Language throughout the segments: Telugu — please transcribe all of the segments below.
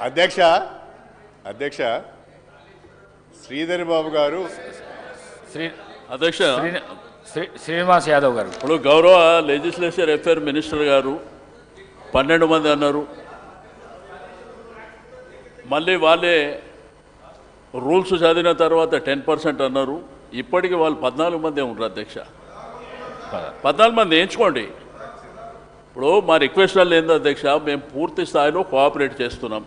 అధ్యక్ష అధ్యక్ష శ్రీధర్ బాబు గారు అధ్యక్ష శ్రీనివాస్ యాదవ్ గారు. ఇప్పుడు గౌరవ లెజిస్లేచర్ అఫేర్ మినిస్టర్ గారు 12 మంది అన్నారు. మళ్ళీ వాళ్ళే రూల్స్ చదివిన తర్వాత 10% అన్నారు. ఇప్పటికి వాళ్ళు 14 మంది ఉంటారు అధ్యక్ష. 14 మంది ఎంచుకోండి. ఇప్పుడు మా రిక్వెస్ట్ వల్ల ఏందో అధ్యక్ష, మేము పూర్తి స్థాయిలో కోఆపరేట్ చేస్తున్నాం.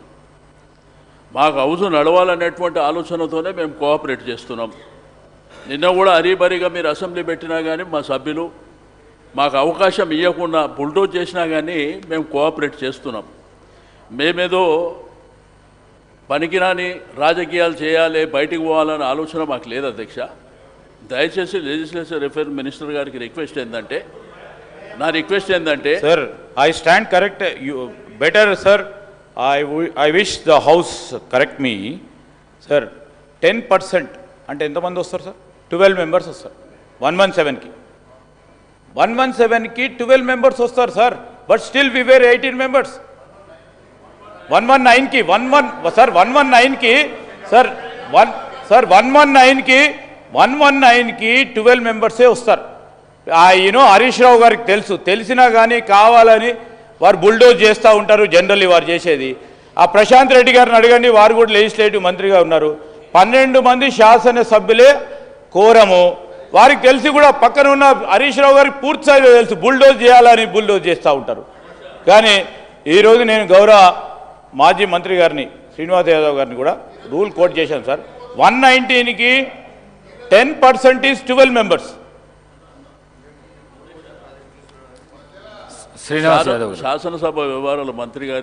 మాకు హౌస్ నడవాలనేటువంటి ఆలోచనతోనే మేము కోఆపరేట్ చేస్తున్నాం. నిన్న కూడా హరీబరీగా మీరు అసెంబ్లీ పెట్టినా కానీ మా సభ్యులు మాకు అవకాశం ఇవ్వకుండా బుల్డోజ్ చేసినా కానీ మేము కోఆపరేట్ చేస్తున్నాం. మేమేదో పనికిరాని రాజకీయాలు చేయాలి, బయటికి పోవాలనే ఆలోచన మాకు లేదు అధ్యక్ష. దయచేసి లెజిస్లేచర్ అఫేర్ మినిస్టర్ గారికి రిక్వెస్ట్ ఏంటంటే, నా రిక్వెస్ట్ ఏంటంటే sir, I stand correct. You better sir, I wish the house correct me sir. 10% అంటే ఎంతమంది వస్తారు సార్? 12 మెంబర్స్ వస్తారు 117కి. 117కి 12 మెంబర్స్ వస్తారు sir. But still we were 18 members. 119కి సార్ 119కి సార్ 119కి 12 మెంబర్సే వస్తారు. హరీష్ రావు గారికి తెలిసినా కానీ కావాలని వారు బుల్డోజ్ చేస్తూ ఉంటారు. జనరల్లీ వారు చేసేది. ఆ ప్రశాంత్ రెడ్డి గారిని అడగండి, వారు కూడా లెజిస్లేటివ్ మంత్రిగా ఉన్నారు. 12 మంది శాసనసభ్యులే కోరము. వారికి తెలిసి కూడా పక్కన ఉన్న హరీష్ రావు గారికి పూర్తి స్థాయిలో తెలుసు బుల్డోజ్ చేయాలని బుల్డోజ్ చేస్తూ ఉంటారు. కానీ ఈరోజు నేను గౌరవ మాజీ మంత్రి గారిని శ్రీనివాస్ యాదవ్ గారిని కూడా రూల్ కోట్ చేశాను సార్. 119కి 10% ఈజ్ 12 మెంబర్స్. శ్రీనివాస్ యాదవ్ శాసనసభ వ్యవహారాల మంత్రి గారు